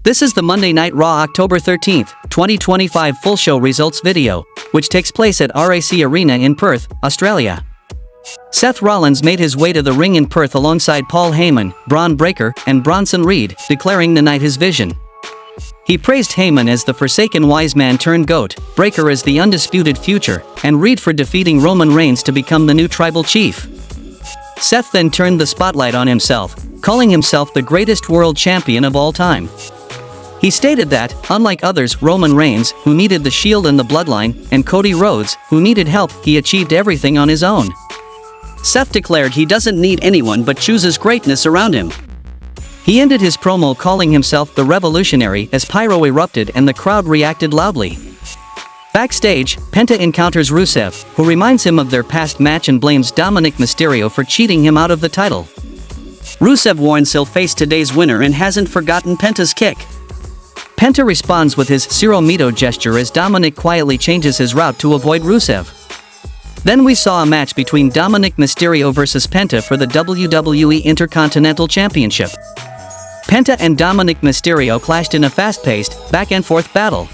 This is the Monday Night Raw October 13, 2025 full show results video, which takes place at RAC Arena in Perth, Australia. Seth Rollins made his way to the ring in Perth alongside Paul Heyman, Bron Breakker, and Bronson Reed, declaring the night his vision. He praised Heyman as the forsaken wise man turned GOAT, Breakker as the undisputed future, and Reed for defeating Roman Reigns to become the new tribal chief. Seth then turned the spotlight on himself, calling himself the greatest world champion of all time. He stated that, unlike others, Roman Reigns, who needed the Shield and the Bloodline, and Cody Rhodes, who needed help, he achieved everything on his own. Seth declared he doesn't need anyone but chooses greatness around him. He ended his promo calling himself the Revolutionary as pyro erupted and the crowd reacted loudly. Backstage, Penta encounters Rusev, who reminds him of their past match and blames Dominik Mysterio for cheating him out of the title. Rusev warns he'll face today's winner and hasn't forgotten Penta's kick. Penta responds with his Ciro Miedo gesture as Dominik quietly changes his route to avoid Rusev. Then we saw a match between Dominik Mysterio vs Penta for the WWE Intercontinental Championship. Penta and Dominik Mysterio clashed in a fast-paced, back-and-forth battle.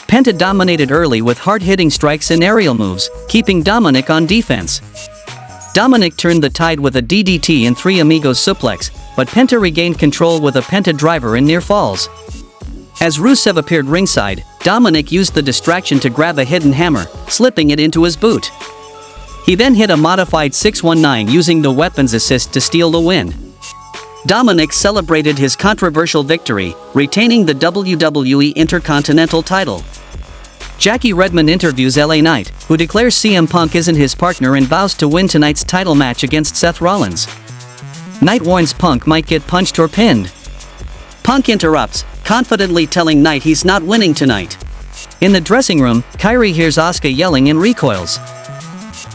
Penta dominated early with hard-hitting strikes and aerial moves, keeping Dominik on defense. Dominik turned the tide with a DDT and Three Amigos suplex, but Penta regained control with a Penta driver and near falls. As Rusev appeared ringside, Dominik used the distraction to grab a hidden hammer, slipping it into his boot. He then hit a modified 619 using the weapons assist to steal the win. Dominik celebrated his controversial victory, retaining the WWE Intercontinental title. Jackie Redmond interviews LA Knight, who declares CM Punk isn't his partner and vows to win tonight's title match against Seth Rollins. Knight warns Punk might get punched or pinned. Punk interrupts, confidently telling Knight he's not winning tonight. In the dressing room, Kairi hears Asuka yelling and recoils.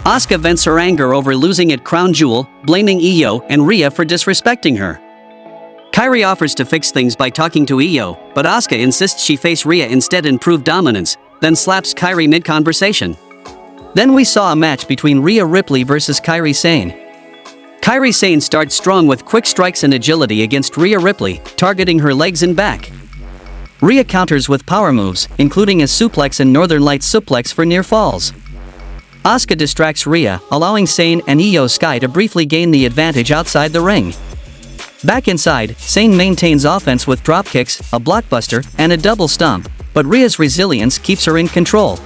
Asuka vents her anger over losing at Crown Jewel, blaming Io and Rhea for disrespecting her. Kairi offers to fix things by talking to Io, but Asuka insists she face Rhea instead and prove dominance, then slaps Kairi mid-conversation. Then we saw a match between Rhea Ripley vs Kairi Sane. Kairi Sane starts strong with quick strikes and agility against Rhea Ripley, targeting her legs and back. Rhea counters with power moves, including a suplex and Northern Lights suplex for near falls. Asuka distracts Rhea, allowing Sane and Io Sky to briefly gain the advantage outside the ring. Back inside, Sane maintains offense with dropkicks, a blockbuster, and a double stomp, but Rhea's resilience keeps her in control.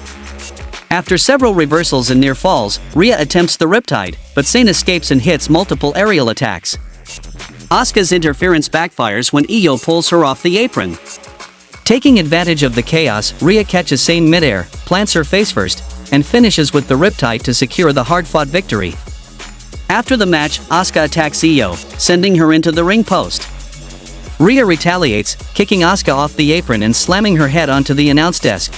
After several reversals and near falls, Rhea attempts the Riptide, but Sane escapes and hits multiple aerial attacks. Asuka's interference backfires when Io pulls her off the apron. Taking advantage of the chaos, Rhea catches Sane midair, plants her face first, and finishes with the Riptide to secure the hard-fought victory. After the match, Asuka attacks Io, sending her into the ring post. Rhea retaliates, kicking Asuka off the apron and slamming her head onto the announce desk.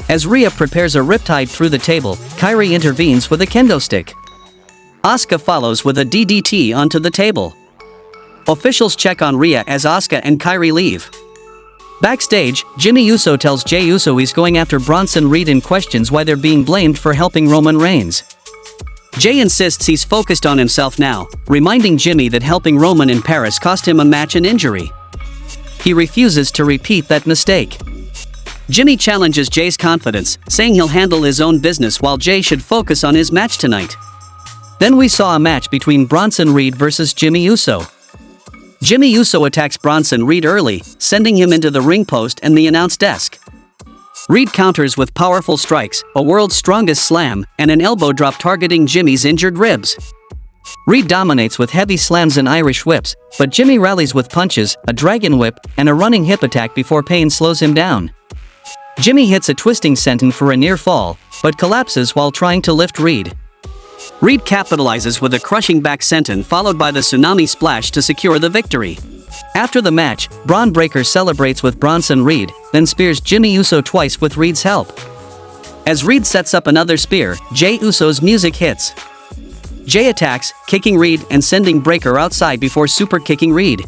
As Rhea prepares a Riptide through the table, Kairi intervenes with a kendo stick. Asuka follows with a DDT onto the table. Officials check on Rhea as Asuka and Kairi leave. Backstage, Jimmy Uso tells Jey Uso he's going after Bronson Reed and questions why they're being blamed for helping Roman Reigns. Jey insists he's focused on himself now, reminding Jimmy that helping Roman in Paris cost him a match and injury. He refuses to repeat that mistake. Jimmy challenges Jey's confidence, saying he'll handle his own business while Jey should focus on his match tonight. Then we saw a match between Bronson Reed vs Jimmy Uso. Jimmy Uso attacks Bronson Reed early, sending him into the ring post and the announce desk. Reed counters with powerful strikes, a world's strongest slam, and an elbow drop targeting Jimmy's injured ribs. Reed dominates with heavy slams and Irish whips, but Jimmy rallies with punches, a dragon whip, and a running hip attack before pain slows him down. Jimmy hits a twisting senton for a near fall, but collapses while trying to lift Reed. Reed capitalizes with a crushing back senton followed by the tsunami splash to secure the victory. After the match, Bron Breakker celebrates with Bronson Reed, then spears Jimmy Uso twice with Reed's help. As Reed sets up another spear, Jey Uso's music hits. Jey attacks, kicking Reed and sending Breakker outside before super kicking Reed.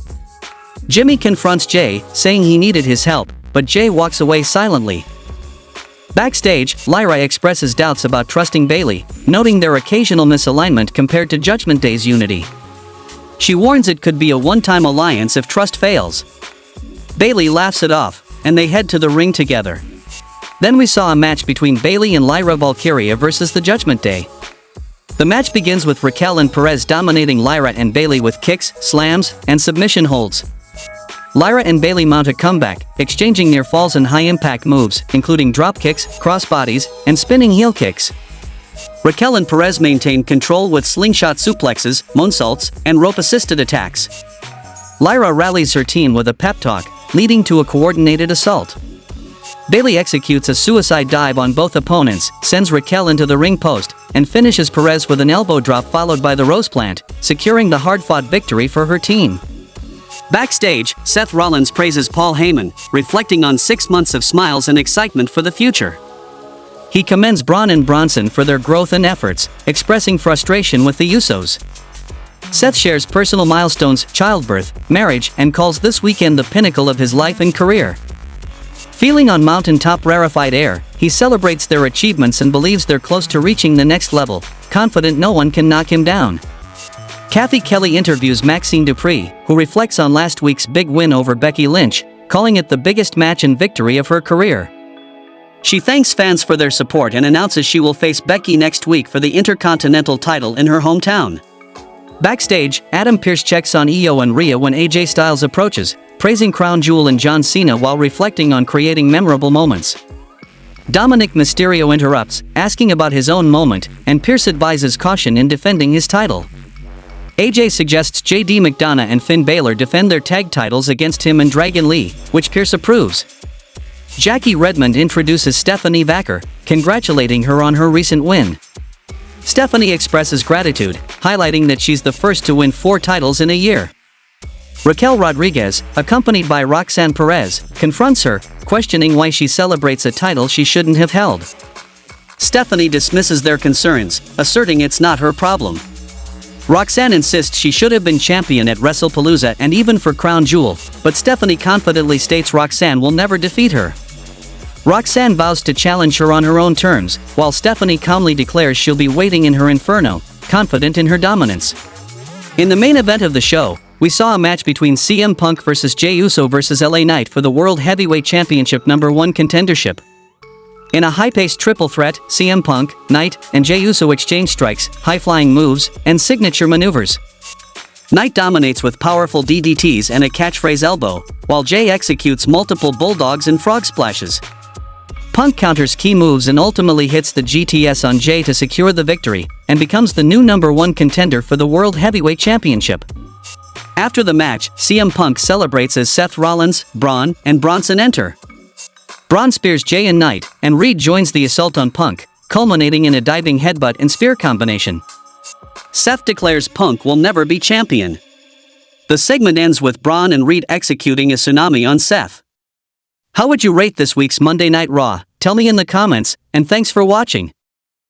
Jimmy confronts Jey, saying he needed his help, but Jey walks away silently. Backstage, Lyra expresses doubts about trusting Bayley, noting their occasional misalignment compared to Judgment Day's unity. She warns it could be a one-time alliance if trust fails. Bayley laughs it off, and they head to the ring together. Then we saw a match between Bayley and Lyra Valkyria versus the Judgment Day. The match begins with Raquel and Perez dominating Lyra and Bayley with kicks, slams, and submission holds. Lyra and Bayley mount a comeback, exchanging near falls and high-impact moves, including drop kicks, crossbodies, and spinning heel kicks. Raquel and Perez maintain control with slingshot suplexes, moonsaults, and rope-assisted attacks. Lyra rallies her team with a pep talk, leading to a coordinated assault. Bayley executes a suicide dive on both opponents, sends Raquel into the ring post, and finishes Perez with an elbow drop followed by the Rose Plant, securing the hard-fought victory for her team. Backstage, Seth Rollins praises Paul Heyman, reflecting on 6 months of smiles and excitement for the future. He commends Bron and Bronson for their growth and efforts, expressing frustration with the Usos. Seth shares personal milestones, childbirth, marriage, and calls this weekend the pinnacle of his life and career. Feeling on mountaintop rarefied air, he celebrates their achievements and believes they're close to reaching the next level, confident no one can knock him down. Kathy Kelly interviews Maxine Dupree, who reflects on last week's big win over Becky Lynch, calling it the biggest match and victory of her career. She thanks fans for their support and announces she will face Becky next week for the Intercontinental title in her hometown. Backstage, Adam Pearce checks on Io and Rhea when AJ Styles approaches, praising Crown Jewel and John Cena while reflecting on creating memorable moments. Dominik Mysterio interrupts, asking about his own moment, and Pearce advises caution in defending his title. AJ suggests JD McDonough and Finn Balor defend their tag titles against him and Dragon Lee, which Pearce approves. Jackie Redmond introduces Stephanie Vaquer, congratulating her on her recent win. Stephanie expresses gratitude, highlighting that she's the first to win 4 titles in a year. Raquel Rodriguez, accompanied by Roxanne Perez, confronts her, questioning why she celebrates a title she shouldn't have held. Stephanie dismisses their concerns, asserting it's not her problem. Roxanne insists she should have been champion at WrestlePalooza and even for Crown Jewel, but Stephanie confidently states Roxanne will never defeat her. Roxanne vows to challenge her on her own terms, while Stephanie calmly declares she'll be waiting in her inferno, confident in her dominance. In the main event of the show, we saw a match between CM Punk vs Jey Uso vs LA Knight for the World Heavyweight Championship #1 contendership. In a high-paced triple threat, CM Punk, Knight, and Jey Uso exchange strikes, high-flying moves, and signature maneuvers. Knight dominates with powerful DDTs and a catchphrase elbow, while Jey executes multiple bulldogs and frog splashes. Punk counters key moves and ultimately hits the GTS on Jey to secure the victory, and becomes the new #1 contender for the World Heavyweight Championship. After the match, CM Punk celebrates as Seth Rollins, Bron, and Bronson enter. Bron spears Jey and Knight, and Reed joins the assault on Punk, culminating in a diving headbutt and spear combination. Seth declares Punk will never be champion. The segment ends with Bron and Reed executing a tsunami on Seth. How would you rate this week's Monday Night Raw? Tell me in the comments, and thanks for watching.